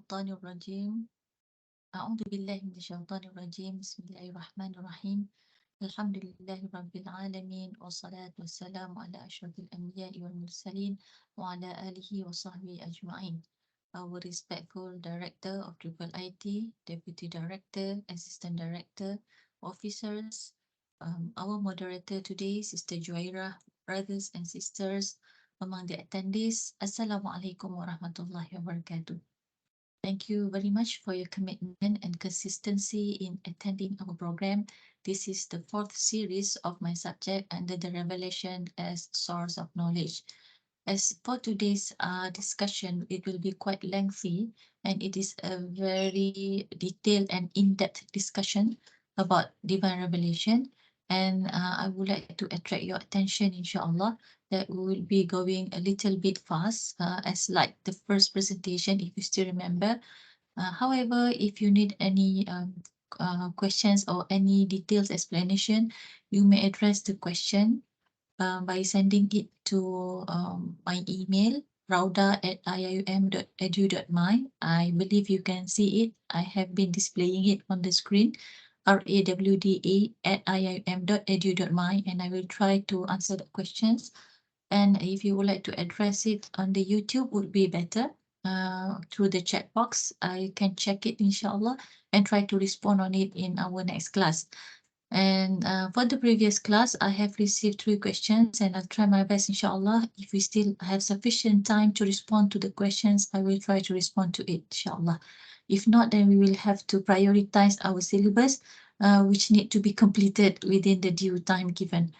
الشيطان الرجيم أعوذ بالله من الشيطان الرجيم بسم الله الرحمن الرحيم الحمد لله رب العالمين والصلاة والسلام على أشرف الأنبياء والمرسلين وعلى آله وصحبه أجمعين. Our respectful Director of Triple IT, Deputy Director, Assistant Director, Officers, our moderator today, Sister Juaira, brothers and sisters, among the attendees, Assalamualaikum warahmatullahi wabarakatuh. Thank you very much for your commitment and consistency in attending our program. This is the fourth series of my subject under the revelation as source of knowledge. As for today's discussion, it will be quite lengthy and it is a very detailed and in-depth discussion about divine revelation. And I would like to attract your attention, inshallah, that we will be going a little bit fast as like the first presentation, if you still remember. However, if you need any questions or any details explanation, you may address the question by sending it to my email, rauda@iium.edu.my. I believe you can see it. I have been displaying it on the screen, rawda@iium.edu.my, and I will try to answer the questions. And if you would like to address it on the YouTube, would be better. Through the chat box, I can check it, inshallah, and try to respond on it in our next class. And for the previous class, I have received 3 questions and I'll try my best, inshallah. If we still have sufficient time to respond to the questions, I will try to respond to it, inshallah. If not, then we will have to prioritize our syllabus, which need to be completed within the due time given.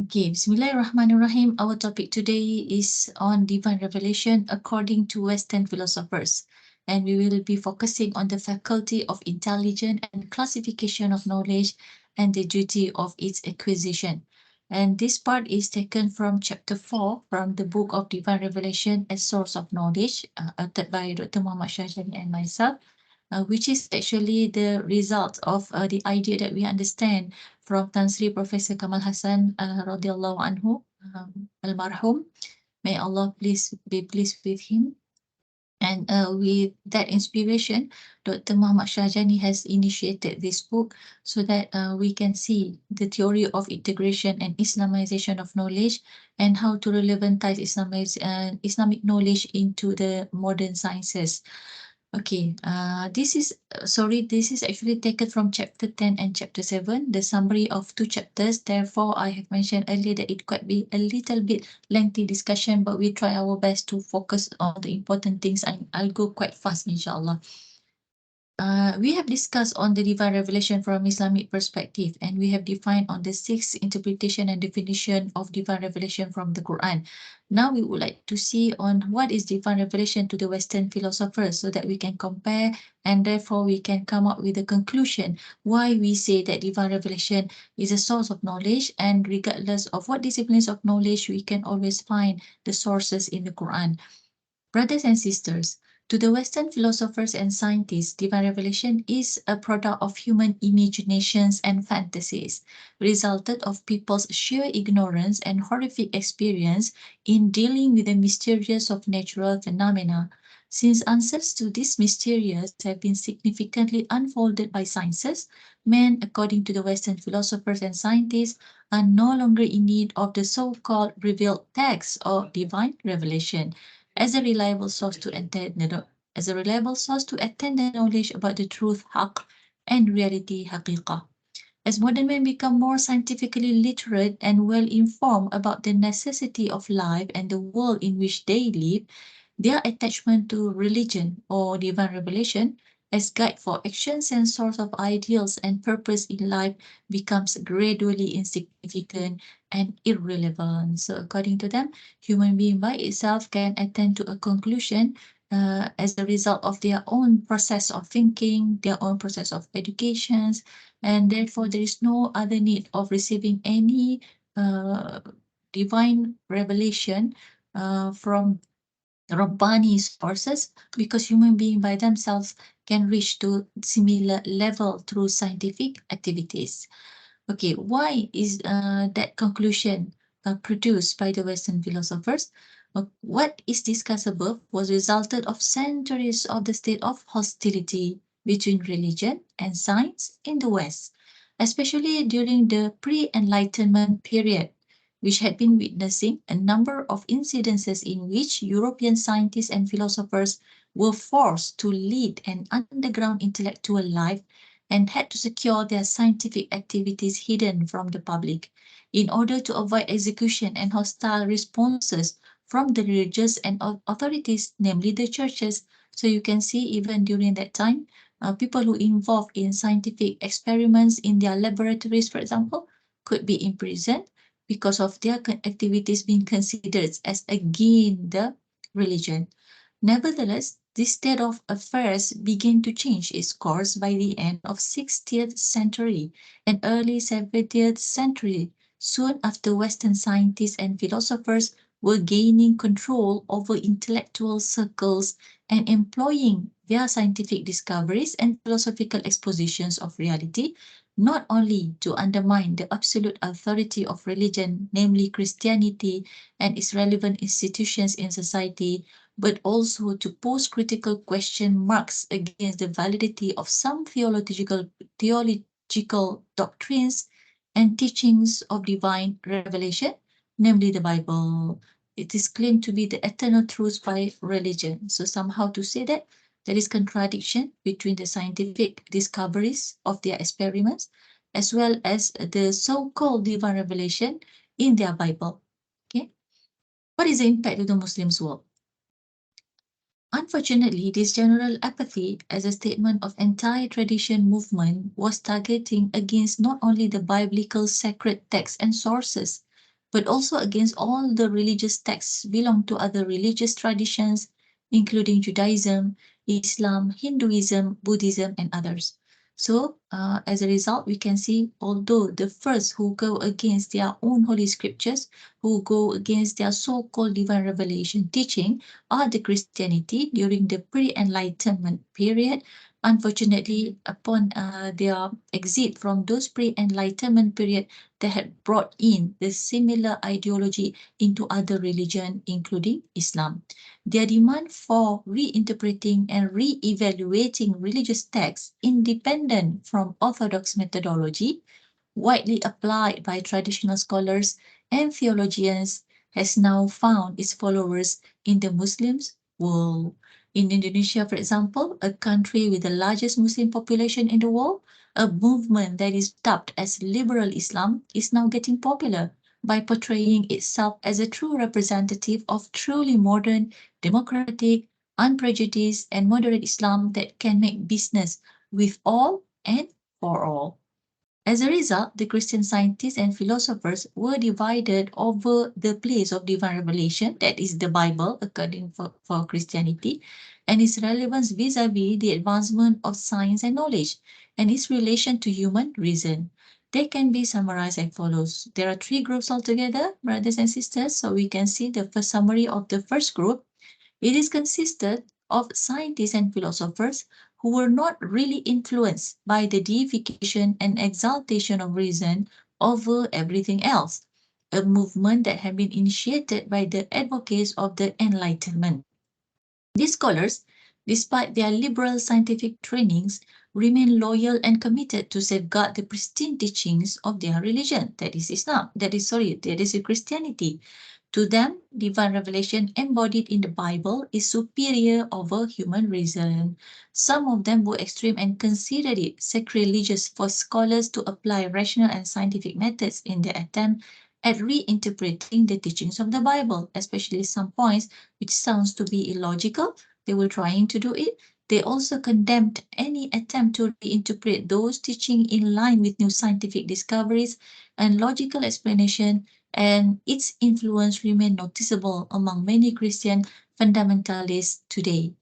Okay, Bismillahirrahmanirrahim. Our topic today is on divine revelation according to Western philosophers. And we will be focusing on the faculty of intelligence and classification of knowledge and the duty of its acquisition. And this part is taken from chapter 4 from the book of Divine Revelation as Source of Knowledge, uttered by Dr. Muhammad Shahjani and myself, which is actually the result of the idea that we understand from Tan Sri Professor Kamal Hassan radiallahu anhu, al-marhum. May Allah be pleased with him. And with that inspiration, Dr. Muhammad Shahjani has initiated this book so that we can see the theory of integration and Islamization of knowledge and how to relevantize Islamic knowledge into the modern sciences. Okay, this is actually taken from chapter 10 and chapter 7, the summary of 2 chapters. Therefore, I have mentioned earlier that it could be a little bit lengthy discussion, but we try our best to focus on the important things, and I'll go quite fast, inshallah. We have discussed on the divine revelation from Islamic perspective, and we have defined on the 6 interpretation and definition of divine revelation from the Quran. Now we would like to see on what is divine revelation to the Western philosophers so that we can compare and therefore we can come up with a conclusion why we say that divine revelation is a source of knowledge, and regardless of what disciplines of knowledge, we can always find the sources in the Quran. Brothers and sisters, to the Western philosophers and scientists, divine revelation is a product of human imaginations and fantasies, resulted of people's sheer ignorance and horrific experience in dealing with the mysterious of natural phenomena. Since answers to these mysteries have been significantly unfolded by sciences, men, according to the Western philosophers and scientists, are no longer in need of the so-called revealed text or divine revelation as a reliable source to attain the knowledge about the truth, haqq, and reality, haqiqah. As modern men become more scientifically literate and well-informed about the necessity of life and the world in which they live, their attachment to religion or divine revelation as guide for actions and source of ideals and purpose in life becomes gradually insignificant and irrelevant. So according to them, human being by itself can attain to a conclusion as a result of their own process of thinking, their own process of educations, and therefore there is no other need of receiving any divine revelation from Rabbani sources, because human beings by themselves can reach to similar level through scientific activities. Okay, why is that conclusion produced by the Western philosophers? What is discussed above was resulted of centuries of the state of hostility between religion and science in the West, especially during the pre-Enlightenment period, which had been witnessing a number of incidences in which European scientists and philosophers were forced to lead an underground intellectual life and had to secure their scientific activities hidden from the public in order to avoid execution and hostile responses from the religious and authorities, namely the churches. So you can see even during that time, people who involved in scientific experiments in their laboratories, for example, could be imprisoned because of their activities being considered as against the religion. Nevertheless, this state of affairs began to change its course by the end of 16th century and early 17th century, soon after Western scientists and philosophers were gaining control over intellectual circles and employing their scientific discoveries and philosophical expositions of reality, not only to undermine the absolute authority of religion, namely Christianity and its relevant institutions in society, but also to pose critical question marks against the validity of some theological doctrines and teachings of divine revelation, namely the Bible. It is claimed to be the eternal truth by religion. So somehow to say that there is contradiction between the scientific discoveries of their experiments as well as the so-called divine revelation in their Bible. Okay. What is the impact of the Muslims' world? Unfortunately, this general apathy as a statement of anti-tradition movement was targeting against not only the biblical sacred texts and sources, but also against all the religious texts belong to other religious traditions, including Judaism, Islam, Hinduism, Buddhism, and others. So, as a result, we can see although the first who go against their own holy scriptures, who go against their so-called divine revelation teaching, are the Christianity during the pre-Enlightenment period. Unfortunately, upon their exit from those pre-Enlightenment period, they had brought in the similar ideology into other religion, including Islam. Their demand for reinterpreting and re-evaluating religious texts independent from orthodox methodology, widely applied by traditional scholars and theologians, has now found its followers in the Muslims world. In Indonesia, for example, a country with the largest Muslim population in the world, a movement that is dubbed as liberal Islam is now getting popular by portraying itself as a true representative of truly modern, democratic, unprejudiced, and moderate Islam that can make business with all and for all. As a result, the Christian scientists and philosophers were divided over the place of divine revelation, that is the Bible, according for Christianity, and its relevance vis-a-vis the advancement of science and knowledge, and its relation to human reason. They can be summarized as follows. There are three groups altogether, brothers and sisters. So we can see the first summary of the first group. It is consisted of scientists and philosophers who were not really influenced by the deification and exaltation of reason over everything else, a movement that had been initiated by the advocates of the Enlightenment. These scholars, despite their liberal scientific trainings, remain loyal and committed to safeguard the pristine teachings of their religion, that is Islam, that is Christianity. To them, divine revelation embodied in the Bible is superior over human reason. Some of them were extreme and considered it sacrilegious for scholars to apply rational and scientific methods in their attempt at reinterpreting the teachings of the Bible, especially some points which sounds to be illogical. They were trying to do it. They also condemned any attempt to reinterpret those teaching in line with new scientific discoveries and logical explanation, and its influence remained noticeable among many Christian fundamentalists today.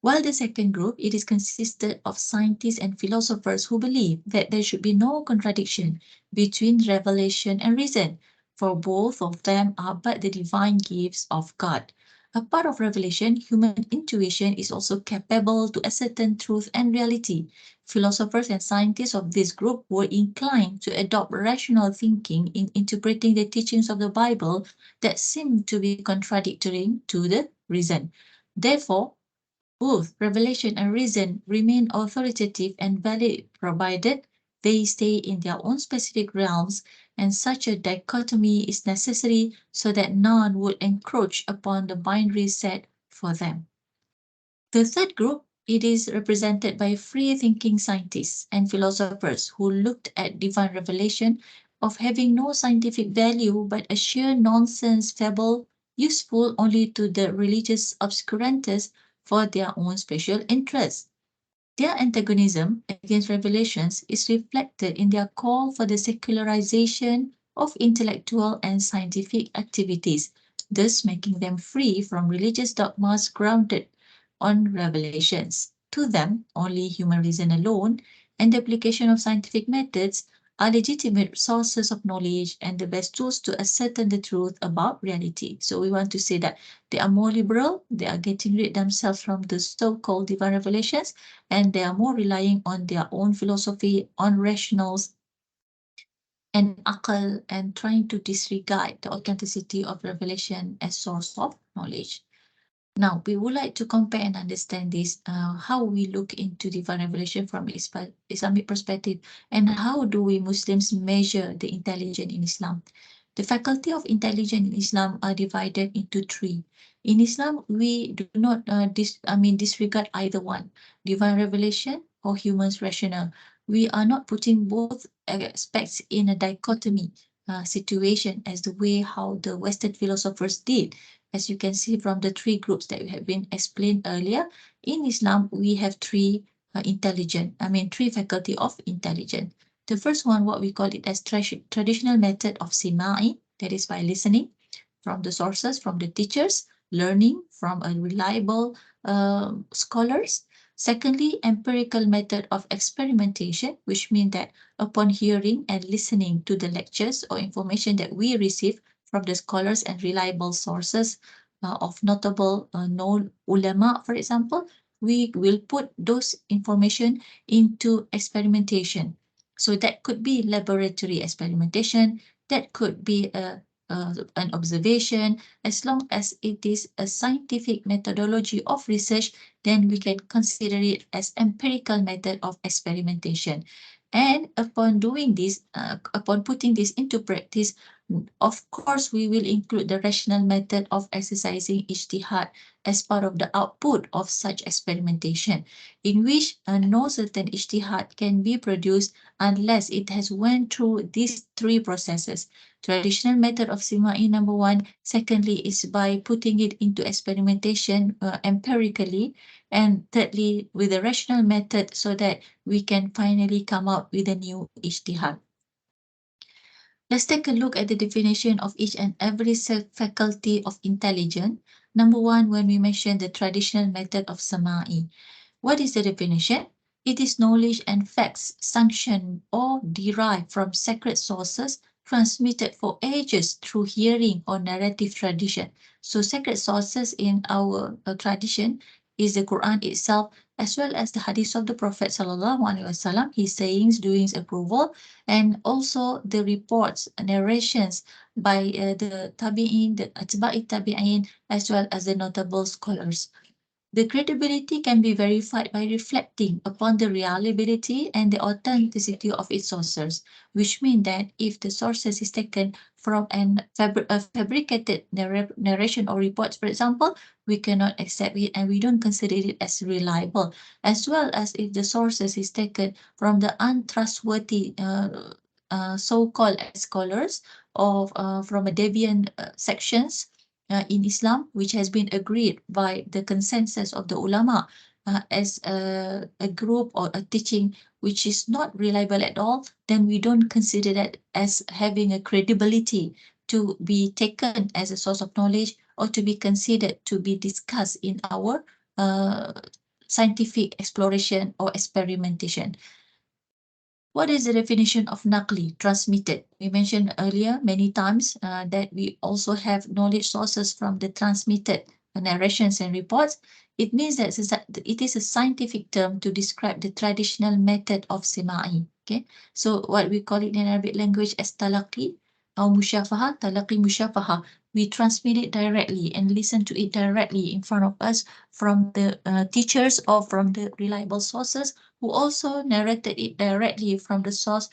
While the second group, it is consisted of scientists and philosophers who believe that there should be no contradiction between revelation and reason, for both of them are but the divine gifts of God. A part of revelation, human intuition is also capable to ascertain truth and reality. Philosophers and scientists of this group were inclined to adopt rational thinking in interpreting the teachings of the Bible that seemed to be contradictory to the reason. Therefore, both revelation and reason remain authoritative and valid provided they stay in their own specific realms, and such a dichotomy is necessary so that none would encroach upon the boundary set for them. The third group, it is represented by free-thinking scientists and philosophers who looked at divine revelation of having no scientific value but a sheer nonsense fable useful only to the religious obscurantists for their own special interests. Their antagonism against revelations is reflected in their call for the secularization of intellectual and scientific activities, thus making them free from religious dogmas grounded on revelations. To them, only human reason alone and the application of scientific methods are legitimate sources of knowledge and the best tools to ascertain the truth about reality. So we want to say that they are more liberal, they are getting rid themselves from the so-called divine revelations, and they are more relying on their own philosophy, on rationals and akal, and trying to disregard the authenticity of revelation as source of knowledge. Now, we would like to compare and understand this, how we look into divine revelation from Islamic perspective, and how do we Muslims measure the intelligence in Islam. The faculty of intelligence in Islam are divided into three. In Islam, we do not disregard either one, divine revelation or human's rational. We are not putting both aspects in a dichotomy situation as the way how the Western philosophers did. As you can see from the three groups that have been explained earlier, in Islam, we have three three faculty of intelligence. The first one, what we call it as traditional method of Sima'i, that is by listening from the sources, from the teachers, learning from a reliable scholars. Secondly, empirical method of experimentation, which means that upon hearing and listening to the lectures or information that we receive from the scholars and reliable sources of notable known ulama, for example, we will put those information into experimentation. So that could be laboratory experimentation, that could be an observation. As long as it is a scientific methodology of research, then we can consider it as empirical method of experimentation. And upon doing this, upon putting this into practice, of course, we will include the rational method of exercising ijtihad as part of the output of such experimentation, in which no certain ijtihad can be produced unless it has went through these three processes. Traditional method of Sima'i, number one. Secondly, is by putting it into experimentation empirically. And thirdly, with the rational method so that we can finally come up with a new ijtihad. Let's take a look at the definition of each and every faculty of intelligence. Number one, when we mention the traditional method of Sama'i. What is the definition? It is knowledge and facts sanctioned or derived from sacred sources transmitted for ages through hearing or narrative tradition. So sacred sources in our tradition is the Quran itself, as well as the hadith of the Prophet Sallallahu Alaihi Wasallam, his sayings, doings, approval, and also the reports, narrations by the tabi'in, the atba'i tabi'in, as well as the notable scholars. The credibility can be verified by reflecting upon the reliability and the authenticity of its sources, which means that if the sources is taken from a fabricated narration or reports, for example, we cannot accept it and we don't consider it as reliable, as well as if the sources is taken from the untrustworthy so-called scholars or from a deviant sections in Islam, which has been agreed by the consensus of the ulama as a group or a teaching which is not reliable at all, then we don't consider that as having a credibility to be taken as a source of knowledge or to be considered to be discussed in our scientific exploration or experimentation. What is the definition of naqli, transmitted? We mentioned earlier many times that we also have knowledge sources from the transmitted narrations and reports, it means that it is a scientific term to describe the traditional method of Sima'i. Okay, so what we call it in Arabic language as talaqi or mushafaha, talaqi mushafaha. We transmit it directly and listen to it directly in front of us from the teachers or from the reliable sources who also narrated it directly from the source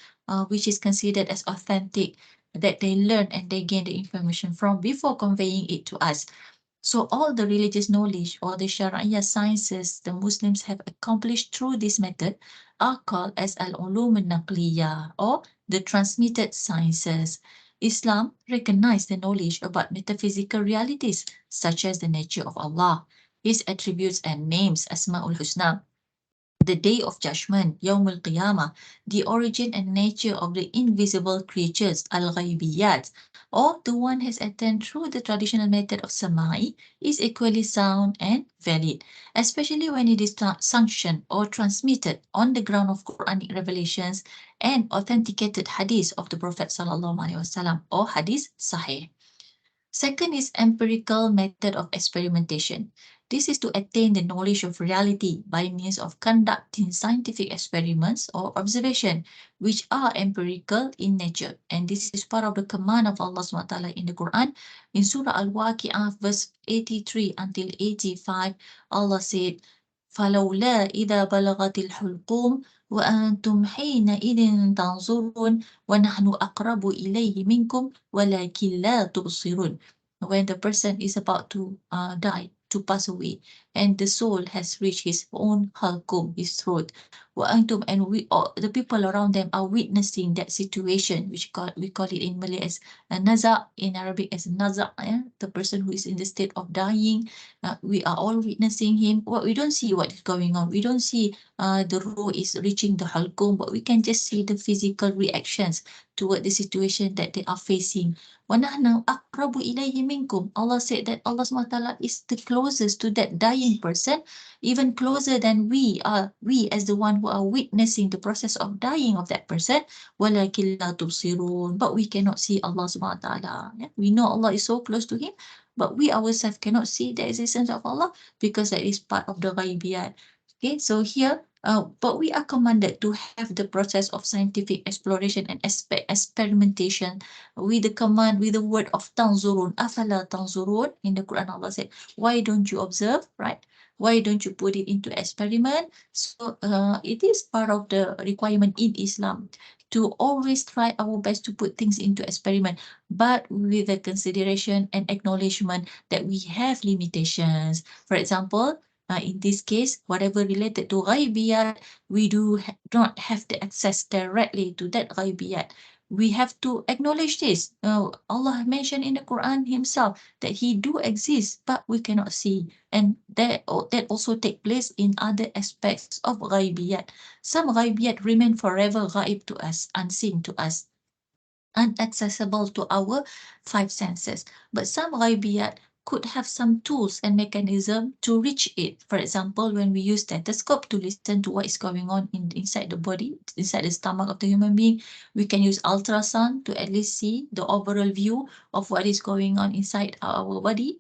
which is considered as authentic, that they learn and they gain the information from before conveying it to us. So all the religious knowledge or the Sharia sciences the Muslims have accomplished through this method are called as al-ulum al-naqliya or the transmitted sciences. Islam recognized the knowledge about metaphysical realities such as the nature of Allah, His attributes and names, Asma'ul Husna, the day of judgment, Yawm al-Qiyamah, the origin and nature of the invisible creatures, al-ghaybiyat, or the one has attained through the traditional method of samai, is equally sound and valid, especially when it is sanctioned or transmitted on the ground of Quranic revelations and authenticated hadith of the Prophet sallallahu alaihi wasallam or hadith sahih. Second is empirical method of experimentation. This is to attain the knowledge of reality by means of conducting scientific experiments or observation, which are empirical in nature. And this is part of the command of Allah SWT in the Quran. In Surah Al-Waqi'ah, verse 83 until 85, Allah said, فَلَوْلَا إِذَا بَلَغَتِ الْحُلْقُومِ وأنتم حينئذ تنظرون ونحن أقرب إليه منكم ولكن لا تبصرون. When the person is about to die, to pass away, and the soul has reached his own halqum, his throat. وأنتم, and we all, the people around them are witnessing that situation, which we call it in Malay as a naza, in Arabic as naza, the person who is in the state of dying. We are all witnessing him. What we don't see what is going on. We don't see the ruh is reaching the halqum, but we can just see the physical reactions toward the situation that they are facing. وَنَحْنُ أَقْرَبُ إِلَيْهِ مِنْكُمْ. Allah said that Allah SWT is the closest to that dying person, even closer than we are, we as the one who are witnessing the process of dying of that person. وَلَكِنْ لَا تُبْصِرُونَ. But we cannot see Allah SWT. Yeah? We know Allah is so close to him, but we ourselves cannot see the existence of Allah because that is part of the ghaibiyat. Okay, so here, but we are commanded to have the process of scientific exploration and experimentation with the command, with the word of tanzurun, afala tanzurun. In the Quran, Allah said, why don't you observe, right? Why don't you put it into experiment? So it is part of the requirement in Islam to always try our best to put things into experiment, but with the consideration and acknowledgement that we have limitations. For example, in this case, whatever related to ghaibiyat, we do not have the access directly to that ghaibiyat. We have to acknowledge this. Allah mentioned in the Quran himself that he do exist, but we cannot see. And that also take place in other aspects of ghaibiyat. Some ghaibiyat remain forever ghaib to us, unseen to us, inaccessible to our five senses. But some ghaibiyat could have some tools and mechanism to reach it. For example, when we use stethoscope to listen to what is going on inside the body, inside the stomach of the human being, we can use ultrasound to at least see the overall view of what is going on inside our body,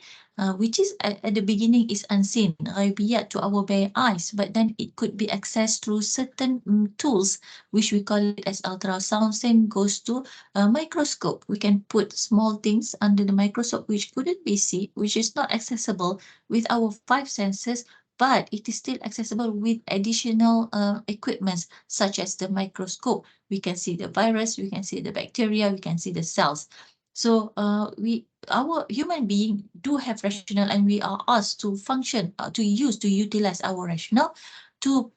which is at the beginning is unseen, ghaibiyat to our bare eyes, but then it could be accessed through certain tools, which we call it as ultrasound. Same goes to a microscope. We can put small things under the microscope which couldn't be seen, which is not accessible with our five senses, but it is still accessible with additional equipments such as the microscope. We can see the virus, we can see the bacteria, we can see the cells. So our human being do have rationale, and we are asked to function, to utilize our rationale to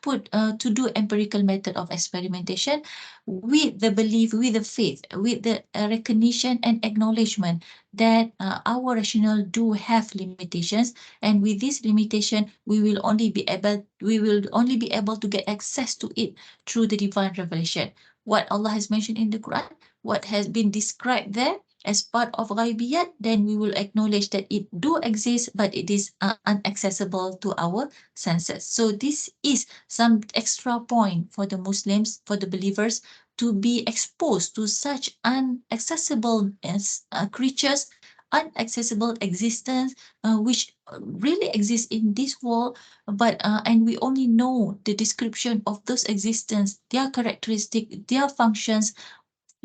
do empirical method of experimentation with the belief, with the faith, with the recognition and acknowledgement that our rationale do have limitations, and with this limitation, we will only be able to get access to it through the divine revelation. What Allah has mentioned in the Quran, what has been described there as part of ghaibiyat, then we will acknowledge that it do exist, but it is inaccessible to our senses. So this is some extra point for the Muslims, for the believers, to be exposed to such inaccessible creatures, inaccessible existence, which really exists in this world, but and we only know the description of those existence, their characteristic, their functions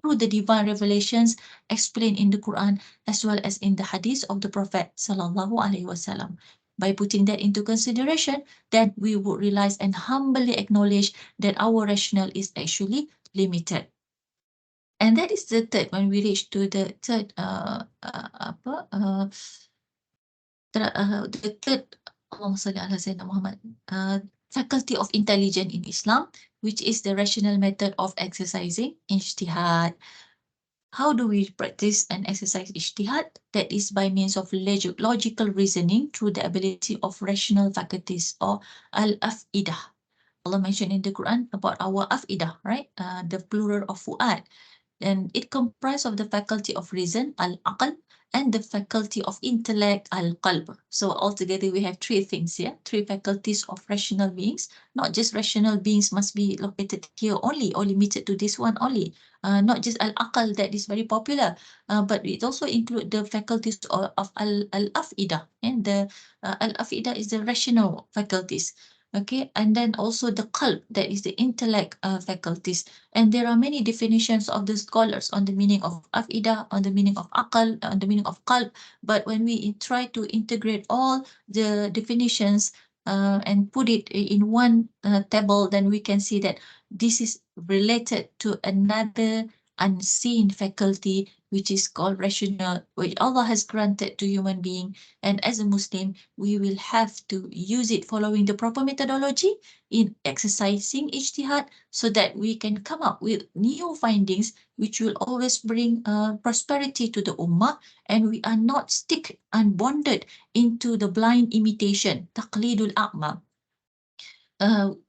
through the divine revelations explained in the Quran as well as in the hadith of the Prophet sallallahu alaihi wasallam. By putting that into consideration, then we would realize and humbly acknowledge that our rationale is actually limited. And that is the third, when we reach to the third the third Allahumma salli ala Sayyidina Muhammad, faculty of intelligence in Islam, which is the rational method of exercising ijtihad. How do we practice and exercise ijtihad? That is by means of logical reasoning through the ability of rational faculties, or al-af'idah. Allah mentioned in the Quran about our afidah, right? The plural of fu'ad. And it comprises of the faculty of reason, al-aql, and the faculty of intellect, al-qalb. So altogether we have three things here, three faculties of rational beings. Not just rational beings must be located here only or limited to this one only. Not just al-aql that is very popular, but it also include the faculties of al-afidah. And the al-afidah is the rational faculties. Okay, and then also the qalb, that is the intellect faculties. And there are many definitions of the scholars on the meaning of afidah, on the meaning of aqal, on the meaning of qalb. But when we try to integrate all the definitions and put it in one table, then we can see that this is related to another unseen faculty, which is called rational, which Allah has granted to human being. And as a Muslim, we will have to use it following the proper methodology in exercising ijtihad, so that we can come up with new findings which will always bring prosperity to the ummah, and we are not stick and bonded into the blind imitation, taqlidul a'ma,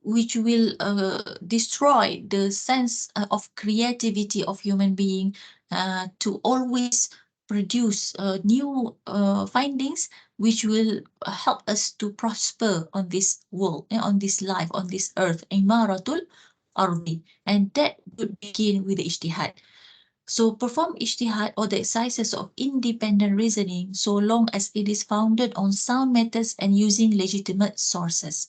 which will destroy the sense of creativity of human being, to always produce new findings which will help us to prosper on this world, on this life, on this earth, imaratul ardi. And that would begin with the ijtihad. So perform ijtihad, or the exercises of independent reasoning, so long as it is founded on sound methods and using legitimate sources.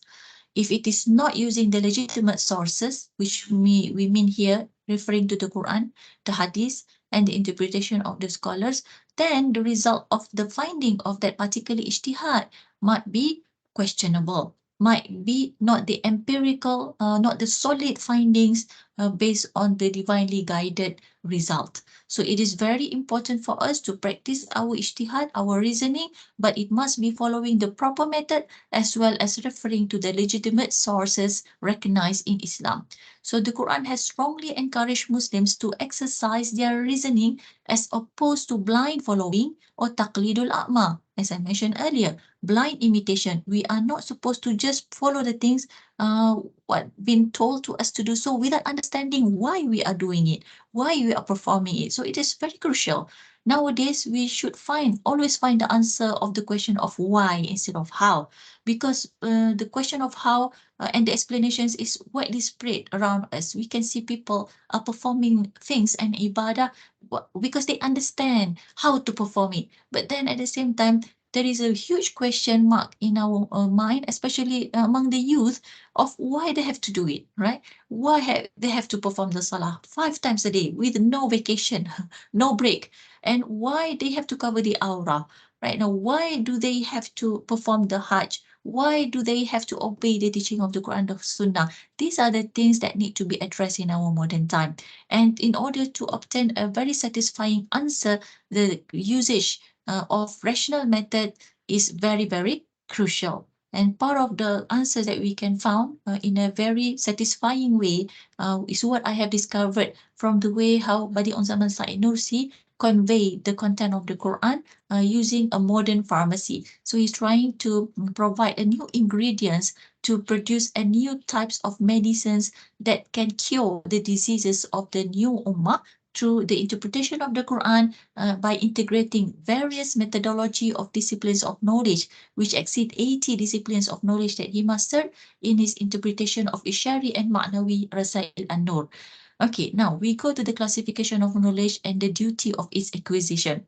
If it is not using the legitimate sources, which we mean here, referring to the Quran, the Hadith, and the interpretation of the scholars, then the result of the finding of that particular ijtihad might be questionable, might be not the empirical, not the solid findings based on the divinely guided result. So it is very important for us to practice our ijtihad, our reasoning, but it must be following the proper method as well as referring to the legitimate sources recognized in Islam. So the Quran has strongly encouraged Muslims to exercise their reasoning as opposed to blind following or taqlidul a'ma. As I mentioned earlier, blind imitation. We are not supposed to just follow the things what been told to us to do so without understanding why we are doing it, why we are performing it. So it is very crucial. Nowadays, we should always find the answer of the question of why instead of how, because the question of how and the explanations is widely spread around us. We can see people are performing things and ibadah because they understand how to perform it. But then at the same time, there is a huge question mark in our mind, especially among the youth, of why they have to do it, right? Why they have to perform the salah 5 times a day with no vacation, no break, and why they have to cover the aura, right? Now, why do they have to perform the hajj? Why do they have to obey the teaching of the Quran and Sunnah? These are the things that need to be addressed in our modern time. And in order to obtain a very satisfying answer, the usage of rational method is very, very crucial. And part of the answer that we can found in a very satisfying way is what I have discovered from the way how Badi Zaman Said Nursi convey the content of the Quran using a modern pharmacy. So he's trying to provide a new ingredients to produce a new types of medicines that can cure the diseases of the new ummah through the interpretation of the Quran by integrating various methodology of disciplines of knowledge, which exceed 80 disciplines of knowledge that he mastered in his interpretation of Ishari and Ma'nawi Rasail an-Nur. Okay, now we go to the classification of knowledge and the duty of its acquisition.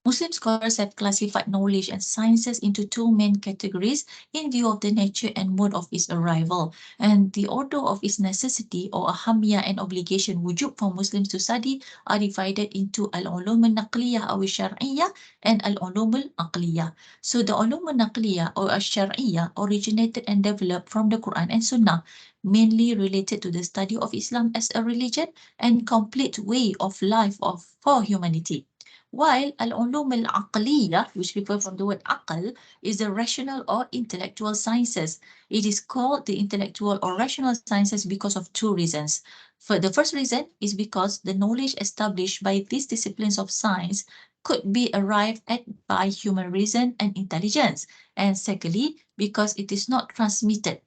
Muslim scholars have classified knowledge and sciences into two main categories in view of the nature and mode of its arrival, and the order of its necessity or ahamiyah and obligation wujub for Muslims to study are divided into al-ulum al-naqliyah or al-shar'iyyah and al-ulum al-aqliyah. So the ulum al-naqliyah or al-shar'iyyah originated and developed from the Quran and Sunnah, mainly related to the study of Islam as a religion and complete way of life for humanity. While al-ulum al-aqliyah, which refers from the word aql, is the rational or intellectual sciences. It is called the intellectual or rational sciences because of two reasons. For the first reason is because the knowledge established by these disciplines of science could be arrived at by human reason and intelligence. And secondly, because it is not transmitted.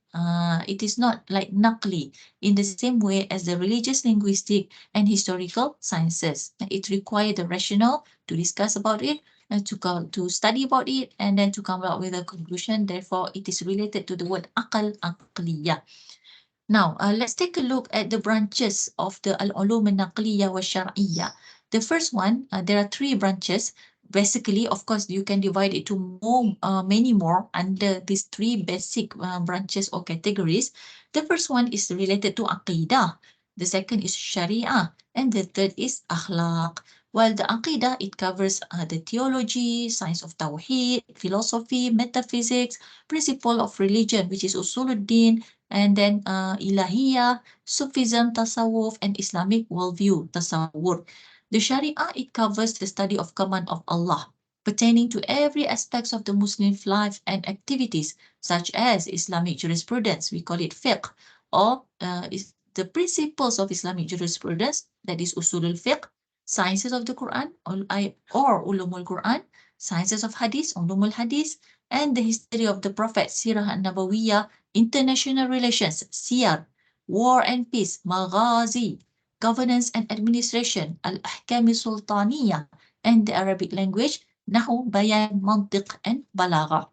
It is not like naqli in the same way as the religious, linguistic, and historical sciences. It requires the rational to discuss about it and to study about it and then to come up with a conclusion. Therefore, it is related to the word aqal, aqliyah. Now, let's take a look at the branches of the al-ulum al-naqliyah wa shar'iyyah. The first one, there are three branches. Basically, of course, you can divide it to many more under these three basic branches or categories. The first one is related to aqidah. The second is sharia, and the third is akhlaq. While the aqidah, it covers the theology, science of tawheed, philosophy, metaphysics, principle of religion, which is usuluddin, and then ilahiyah, Sufism, tasawwuf, and Islamic worldview, tasawwur. The Sharia, it covers the study of command of Allah, pertaining to every aspects of the Muslim life and activities, such as Islamic jurisprudence, we call it fiqh, or is the principles of Islamic jurisprudence, that is usulul fiqh, sciences of the Quran, or ulumul Quran, sciences of hadith, ulumul hadith, and the history of the Prophet, Sirah an-Nabawiyah, international relations, siyar, war and peace, maghazi, governance and administration, al-ahkam sultaniyah, and the Arabic language, nahu, bayan, mantiq, and balagha.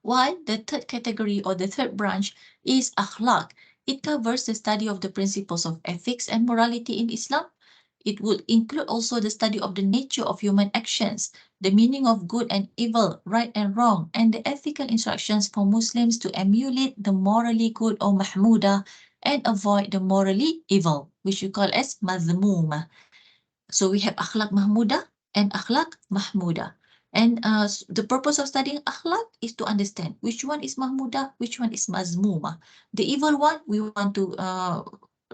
While the third category or the third branch is akhlaq. It covers the study of the principles of ethics and morality in Islam. It would include also the study of the nature of human actions, the meaning of good and evil, right and wrong, and the ethical instructions for Muslims to emulate the morally good or mahmuda and avoid the morally evil, which we call as mazmuma. So we have akhlaq mahmuda and akhlaq mahmuda. And the purpose of studying akhlaq is to understand which one is mahmuda, which one is mazmuma. The evil one, we want to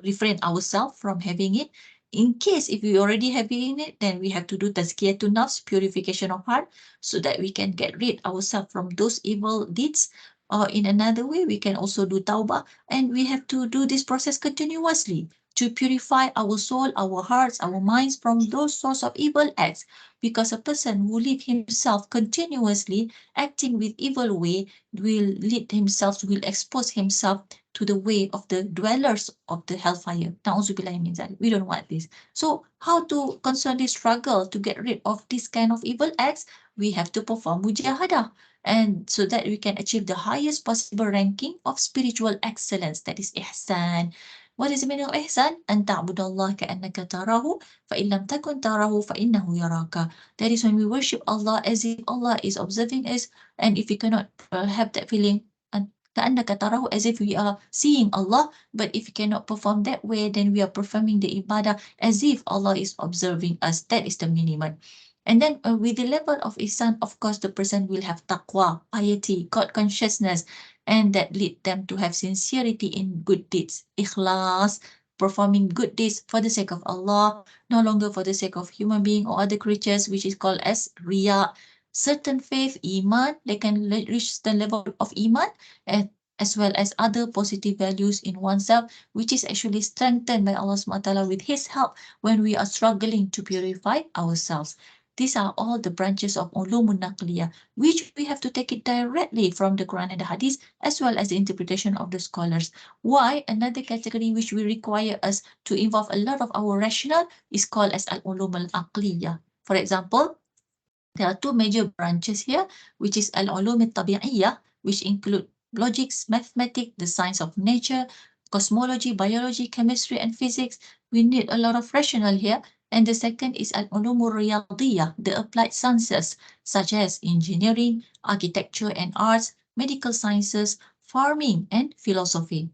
refrain ourselves from having it. In case if we already having it, then we have to do tazkiyatun nafs, purification of heart, so that we can get rid ourselves from those evil deeds. Or in another way, we can also do tawbah, and we have to do this process continuously to purify our soul, our hearts, our minds from those sorts of evil acts. Because a person who leave himself continuously acting with evil way will lead himself, will expose himself to the way of the dwellers of the hellfire. Na'udzubillah min zalik. We don't want this. So how to constantly struggle to get rid of this kind of evil acts? We have to perform mujahadah, and so that we can achieve the highest possible ranking of spiritual excellence, that is ihsan. What is the meaning of ihsan? أن تعبد الله كأنك تراه فإن لم تكن تراه فإنه يراك. That is when we worship Allah as if Allah is observing us, and if we cannot have that feeling, كأنك تراه, as if we are seeing Allah, but if we cannot perform that way, then we are performing the ibadah as if Allah is observing us. That is the minimum. And then with the level of ihsan, of course, the person will have taqwa, piety, God consciousness, and that lead them to have sincerity in good deeds, ikhlas, performing good deeds for the sake of Allah, no longer for the sake of human being or other creatures, which is called as riya. Certain faith, iman, they can reach the level of iman, and as well as other positive values in oneself, which is actually strengthened by Allah SWT with His help when we are struggling to purify ourselves. These are all the branches of ulumun naqliyah, which we have to take it directly from the Quran and the Hadith, as well as the interpretation of the scholars. Why? Another category which will require us to involve a lot of our rational is called as al-ulum al-aqliyah. For example, there are two major branches here, which is al-ulum al-tabi'iyyah, which include logics, mathematics, the science of nature, cosmology, biology, chemistry, and physics. We need a lot of rational here. And the second is al-ulumur riyadiyah, the applied sciences, such as engineering, architecture and arts, medical sciences, farming, and philosophy.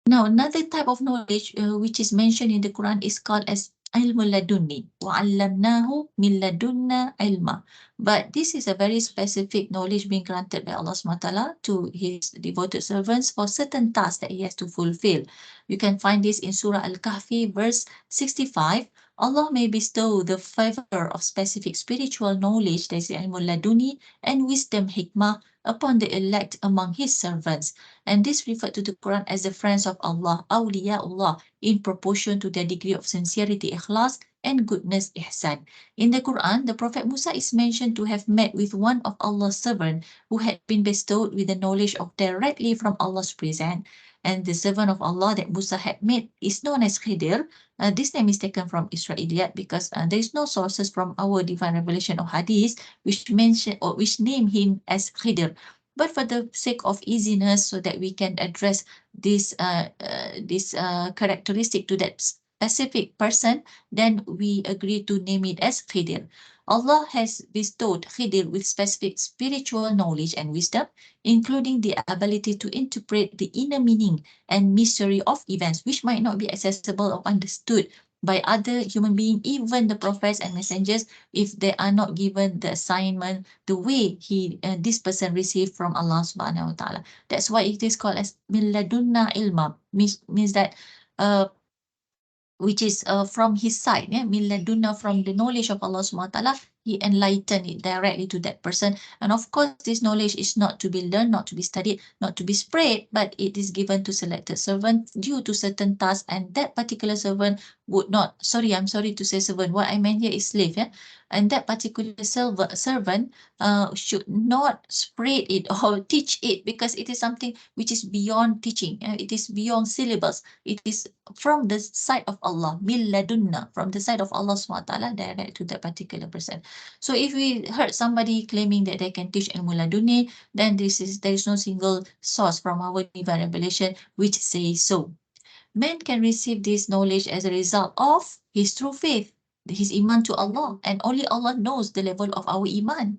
Now, another type of knowledge which is mentioned in the Quran is called as ilmul ladunni. وَعَلَّمْنَاهُ مِنْ لَدُنَّا ilma. But this is a very specific knowledge being granted by Allah SWT to His devoted servants for certain tasks that He has to fulfill. You can find this in Surah Al-Kahfi, verse 65. Allah may bestow the favor of specific spiritual knowledge, that is ilmul laduni, and wisdom hikmah upon the elect among His servants. And this referred to the Quran as the friends of Allah, awliyaullah, in proportion to their degree of sincerity, ikhlas, and goodness, ihsan. In the Quran, the Prophet Musa is mentioned to have met with one of Allah's servants who had been bestowed with the knowledge of directly from Allah's presence. And the servant of Allah that Musa had met is known as Khidir. This name is taken from Israeliyat because there is no sources from our divine revelation or hadith which mention or which name him as Khidir. But for the sake of easiness, so that we can address this characteristic to that specific person, then we agree to name it as Khidir. Allah has bestowed Khidir with specific spiritual knowledge and wisdom, including the ability to interpret the inner meaning and mystery of events, which might not be accessible or understood by other human beings, even the prophets and messengers, if they are not given the assignment the way this person received from Allah subhanahu wa ta'ala. That's why it is called as milladunna ilma, means that uh, which is from his side, milladunna, from the knowledge of Allah subhanahu wa ta'ala, He enlightened it directly to that person. And of course, this knowledge is not to be learned, not to be studied, not to be spread, but it is given to selected servant due to certain tasks, and that particular servant would not, I'm sorry to say servant, what I meant here is slave, and that particular servant should not spread it or teach it, because it is something which is beyond teaching, it is beyond syllabus, it is from the side of Allah, milladunna, from the side of Allah SWT, direct to that particular person. So if we heard somebody claiming that they can teach ilmu laduni, then there is no single source from our divine revelation which says so. Man can receive this knowledge as a result of his true faith, his iman to Allah, and only Allah knows the level of our iman.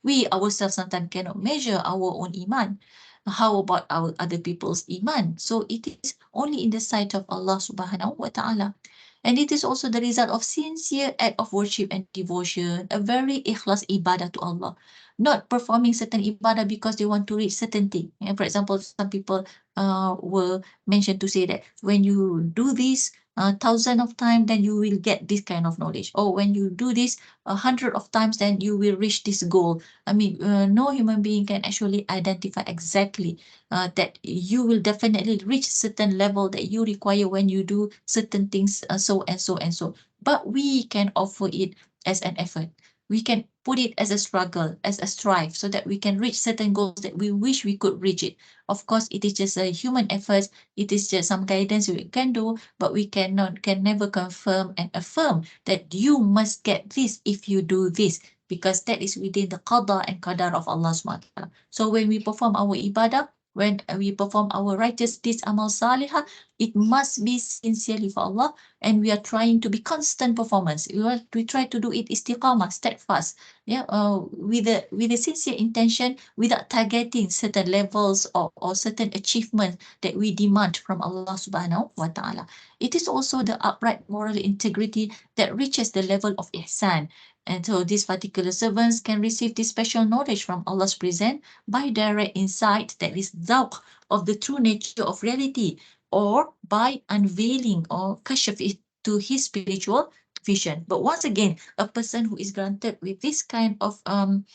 We ourselves sometimes cannot measure our own iman. How about our other people's iman? So it is only in the sight of Allah subhanahu wa ta'ala. And it is also the result of sincere act of worship and devotion, a very ikhlas ibadah to Allah. Not performing certain ibadah because they want to reach certain thing. For example, some people were mentioned to say that when you do this 1,000 of times, then you will get this kind of knowledge. Or when you do this 100 of times, then you will reach this goal. I mean, no human being can actually identify exactly that you will definitely reach certain level that you require when you do certain things, so and so and so. But we can offer it as an effort. We can put it as a struggle, as a strive, so that we can reach certain goals that we wish we could reach it. Of course, it is just a human effort. It is just some guidance we can do, but we can never confirm and affirm that you must get this if you do this, because that is within the qada and qadar of Allah SWT. So when we perform our ibadah, when we perform our righteous deeds, amal salihah, it must be sincerely for Allah, and we are trying to be constant performance. We try to do it istiqamah, steadfast, with a sincere intention, without targeting certain levels or certain achievements that we demand from Allah subhanahu wa ta'ala. It is also the upright moral integrity that reaches the level of ihsan. And so these particular servants can receive this special knowledge from Allah's presence by direct insight, that is zawq of the true nature of reality, or by unveiling or kashf it to his spiritual vision. But once again, a person who is granted with this kind um,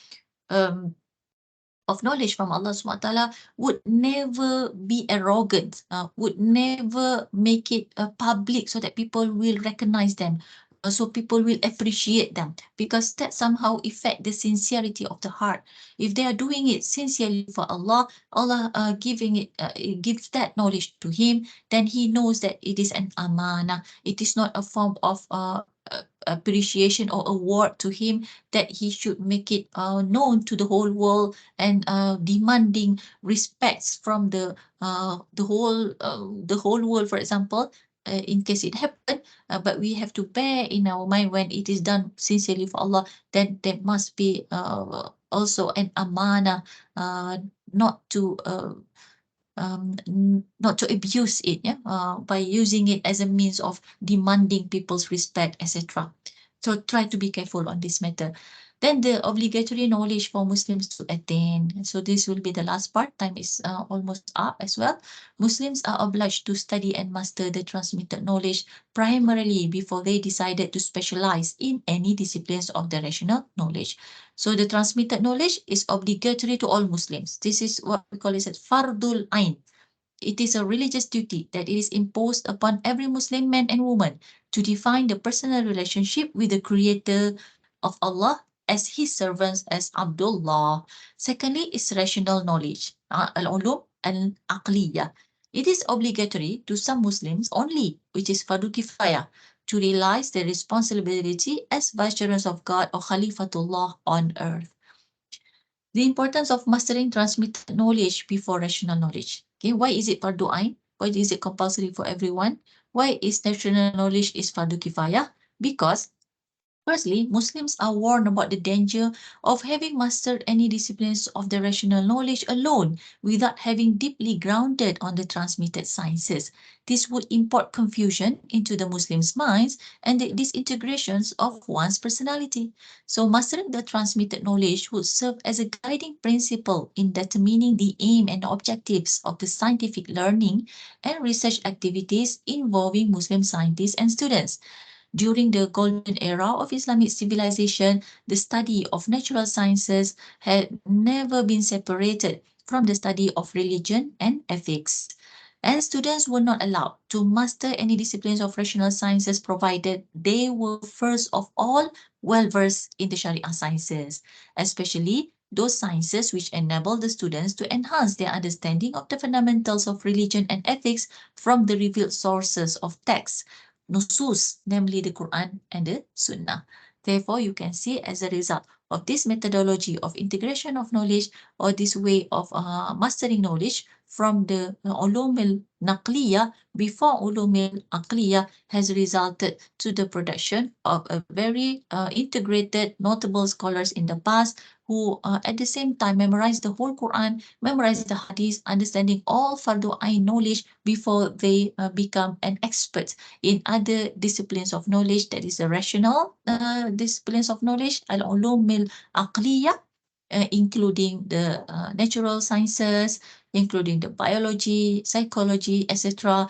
of knowledge from Allah SWT would never be arrogant, would never make it public so that people will recognize them, so people will appreciate them, because that somehow affect the sincerity of the heart. If they are doing it sincerely for Allah, Allah gives that knowledge to him, then he knows that it is an amanah. It is not a form of appreciation or award to him, that he should make it known to the whole world, and demanding respects from the whole world, for example, in case it happened, but we have to bear in our mind when it is done sincerely for Allah, then there must be also an amana, not to not to abuse it, yeah, by using it as a means of demanding people's respect, etc. So try to be careful on this matter. Then the obligatory knowledge for Muslims to attain. So this will be the last part. Time is almost up as well. Muslims are obliged to study and master the transmitted knowledge primarily before they decided to specialize in any disciplines of the rational knowledge. So the transmitted knowledge is obligatory to all Muslims. This is what we call it as fardul ain. It is a religious duty that is imposed upon every Muslim man and woman to define the personal relationship with the Creator of Allah as His servants, as Abdullah. Secondly, is rational knowledge, al-ulum al-aqliyah. It is obligatory to some Muslims only, which is fardu kifayah, to realize their responsibility as vicegerents of God or Khalifatullah on earth. The importance of mastering transmitted knowledge before rational knowledge. Okay, why is it fardu ain? Why is it compulsory for everyone? Why is rational knowledge is fardu kifayah? Because firstly, Muslims are warned about the danger of having mastered any disciplines of the rational knowledge alone without having deeply grounded on the transmitted sciences. This would import confusion into the Muslims' minds and the disintegrations of one's personality. So, mastering the transmitted knowledge would serve as a guiding principle in determining the aim and objectives of the scientific learning and research activities involving Muslim scientists and students. During the golden era of Islamic civilization, the study of natural sciences had never been separated from the study of religion and ethics. And students were not allowed to master any disciplines of rational sciences provided they were first of all well versed in the Sharia sciences, especially those sciences which enable the students to enhance their understanding of the fundamentals of religion and ethics from the revealed sources of texts, nusus, namely the Quran and the Sunnah. Therefore, you can see as a result of this methodology of integration of knowledge or this way of mastering knowledge from the ulum al-naqliya before ulum al-aqliya has resulted to the production of a very integrated notable scholars in the past who at the same time memorize the whole Quran, memorize the hadith, understanding all fardu ain knowledge before they become an expert in other disciplines of knowledge, that is the rational disciplines of knowledge, al-ulum al-aqliya, including the natural sciences, including the biology, psychology, etc.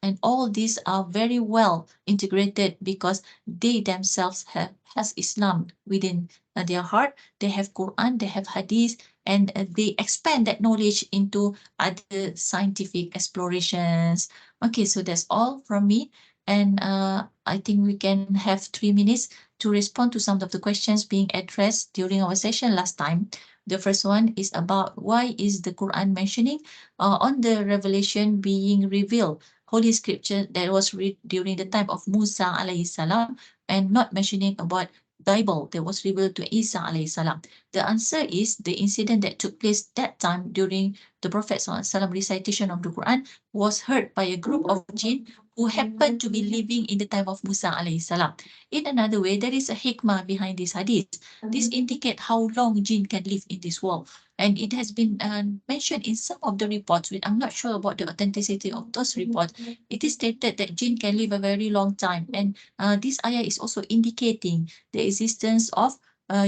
And all these are very well integrated because they themselves has Islam within their heart. They have Quran, they have Hadith, and they expand that knowledge into other scientific explorations. Okay, so that's all from me. And I think we can have 3 minutes to respond to some of the questions being addressed during our session last time. The first one is about why is the Quran mentioning on the revelation being revealed, Holy Scripture that was read during the time of Musa alayhi salam and not mentioning about Bible that was revealed to Isa alayhi salam. The answer is the incident that took place that time during the Prophet sallallahu alaihi wasallam recitation of the Quran was heard by a group of jinn who happened to be living in the time of Musa alayhi salam. In another way, there is a hikmah behind this hadith. This indicates how long jinn can live in this world. And it has been mentioned in some of the reports, which I'm not sure about the authenticity of those reports. It is stated that jinn can live a very long time. And this ayah is also indicating the existence of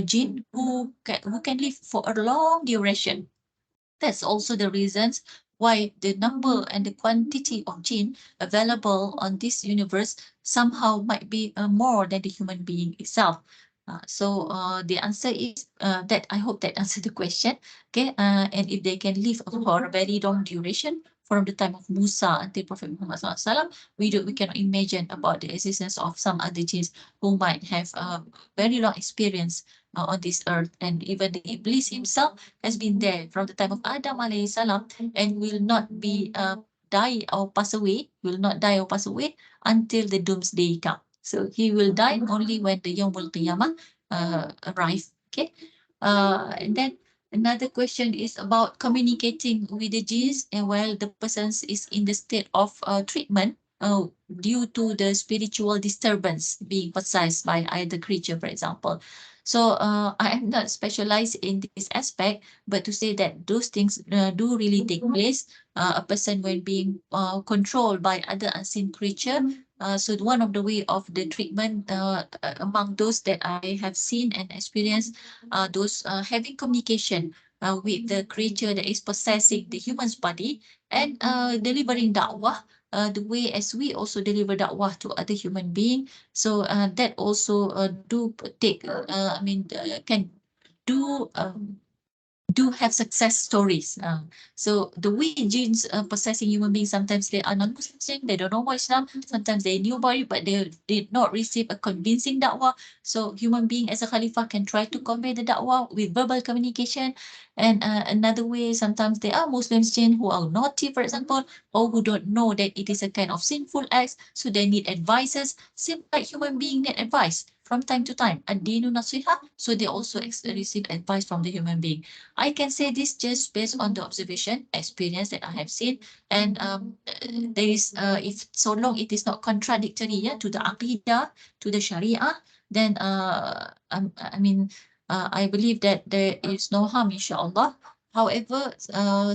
jinn who can live for a long duration. That's also the reasons why the number and the quantity of gene available on this universe somehow might be more than the human being itself. So the answer is that I hope that answered the question. Okay, and if they can live for a very long duration from the time of Musa until Prophet Muhammad SAW, we cannot imagine about the existence of some other genes who might have a very long experience on this earth, and even the Iblis himself has been there from the time of Adam alayhi salam and will not be die or pass away, will not die or pass away until the doomsday come. So he will die only when the Yawmul Qiyamah arrive. Okay. And then another question is about communicating with the jinns and while the person is in the state of treatment due to the spiritual disturbance being possessed by either creature, for example. So I am not specialized in this aspect, but to say that those things do really take place. A person when being controlled by other unseen creature. So one of the way of the treatment among those that I have seen and experienced, those having communication with the creature that is possessing the human's body and delivering da'wah the way as we also deliver da'wah to other human being. So that also do take, I mean, can do have success stories. So the way genes possessing human beings, sometimes they are non-Muslim, they don't know what Islam, sometimes they knew about it, but they did not receive a convincing da'wah. So human being as a Khalifah can try to convey the da'wah with verbal communication. And another way, sometimes there are Muslims jinn who are naughty, for example, or who don't know that it is a kind of sinful act, so they need advices, same like human being need advice from time to time. Ad-dinu nasiha, so they also receive advice from the human being. I can say this just based on the observation, experience that I have seen, and there is if so long it is not contradictory, yeah, to the aqidah, to the sharia, then I mean I believe that there is no harm, inshallah. However,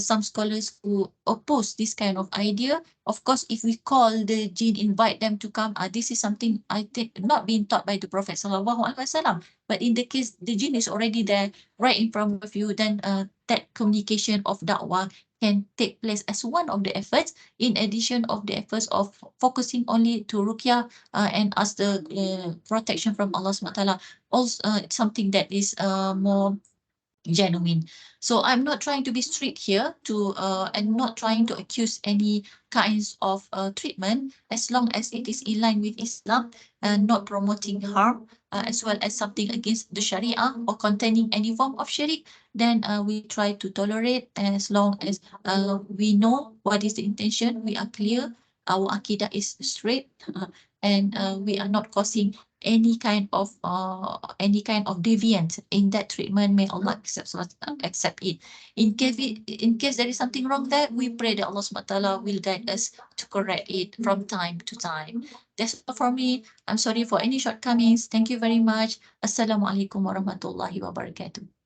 some scholars who oppose this kind of idea, of course, if we call the jinn, invite them to come, this is something I think not being taught by the Prophet Sallallahu Alaihi Wasallam. But in the case the jinn is already there, right in front of you, then that communication of da'wah can take place as one of the efforts, in addition of the efforts of focusing only to ruqyah and ask the protection from Allah SWT. Also, something that is more genuine. So I'm not trying to be strict here to and not trying to accuse any kinds of treatment, as long as it is in line with Islam and not promoting harm, as well as something against the Sharia or containing any form of shirk, then we try to tolerate, as long as we know what is the intention, we are clear, our akidah is straight, and we are not causing any kind of deviant in that treatment. May Allah accept it. In case there is something wrong there, we pray that Allah SWT will guide us to correct it from time to time. That's all for me. I'm sorry for any shortcomings. Thank you very much. Assalamualaikum warahmatullahi wabarakatuh.